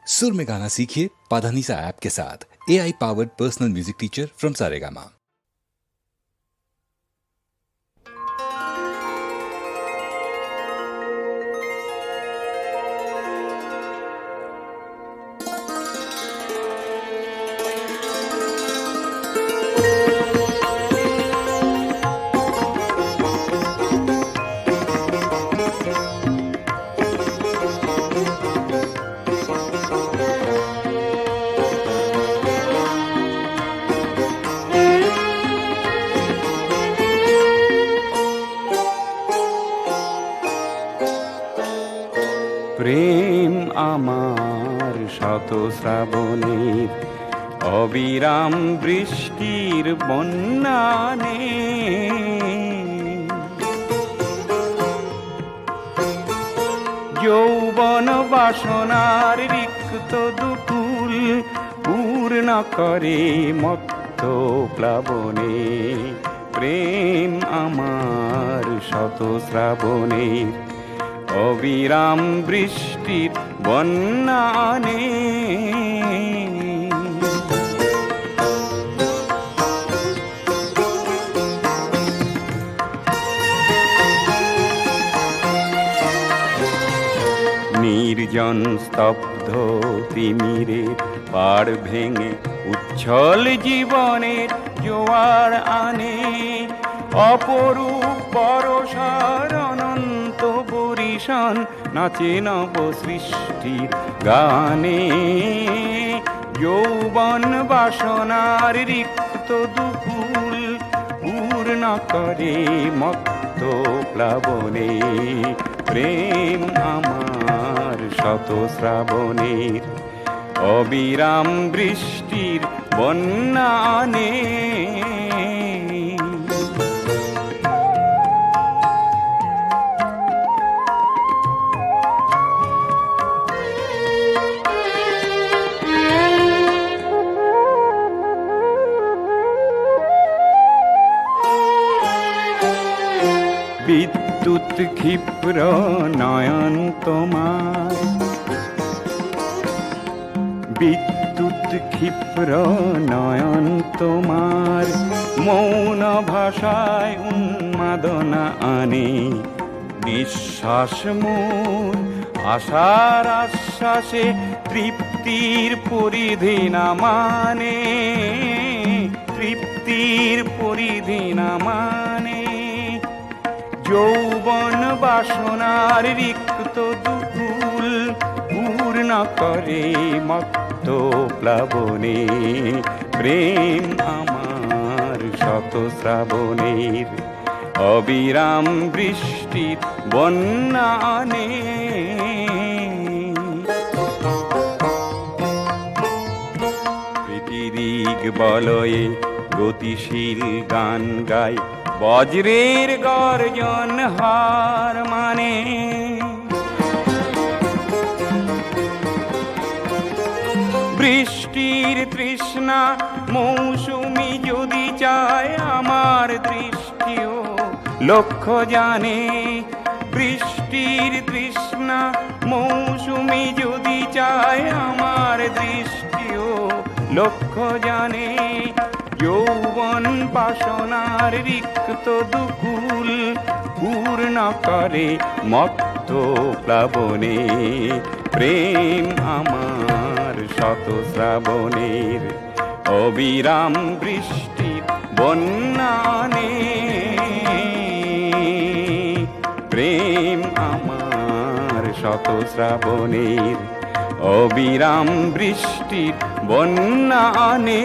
सुर में गाना सीखिए पाधानीसा ऐप के साथ। AI powered personal music teacher from Saregama. প্রেম আমার শত শ্রাবণের অবিরাম বৃষ্টির বন্যানে, যৌবন বাসনার রিক্ত দুকুল পূর্ণ করে মত্ত প্লাবনে। প্রেম আমার শত শ্রাবণের অবিরাম বৃষ্টির বন্যানে, নির্জন স্তব্ধ তিমিরের পাড় ভেঙে উচ্ছল জীবনের জোয়ার আনে। অপরূপ বরষার অনন্ত বরিশান নাচে নব সৃষ্টির গানে। যৌবন বাসনার রিক্ত দুকুল পূর্ণ করে মত্ত প্লাবনে। প্রেম আমার শত শ্রাবণের অবিরাম বৃষ্টির বন্যানে। বিদ্যুৎ ক্ষিপ্র নয়ন তোমার, বিদ্যুৎ ক্ষিপ্র নয়ন তোমার মৌন ভাষায় উন্মাদনা আনে। নিঃশ্বাস মোর আশার আশ্বাসে তৃপ্তির পরিধি না মানে, তৃপ্তির পরিধি না মানে। যৌবন বাসনার রিক্ত দুকুল পূর্ণ করে মত্ত প্লাবনে। প্রেম আমার শত শ্রাবণের অবিরাম বৃষ্টির বন্যানে। প্রীতিদিগ বলয়ে গতিশীল গান গায়, বজ্রের গর্জন হার মানে। বৃষ্টির তৃষ্ণা মৌসুমি যদি চায় আমার দৃষ্টিও লক্ষ্য জানে। বৃষ্টির তৃষ্ণা মৌসুমি যদি চায় আমার দৃষ্টিও লক্ষ্য জানে। যৌবন বাসনার রিক্ত দুকুল পূর্ণ করে মত্ত প্লাবনে। প্রেম আমার শত শ্রাবণের অবিরাম বৃষ্টির বন্যানে। প্রেম আমার শত শ্রাবণের অবিরাম বৃষ্টির বন্যানে।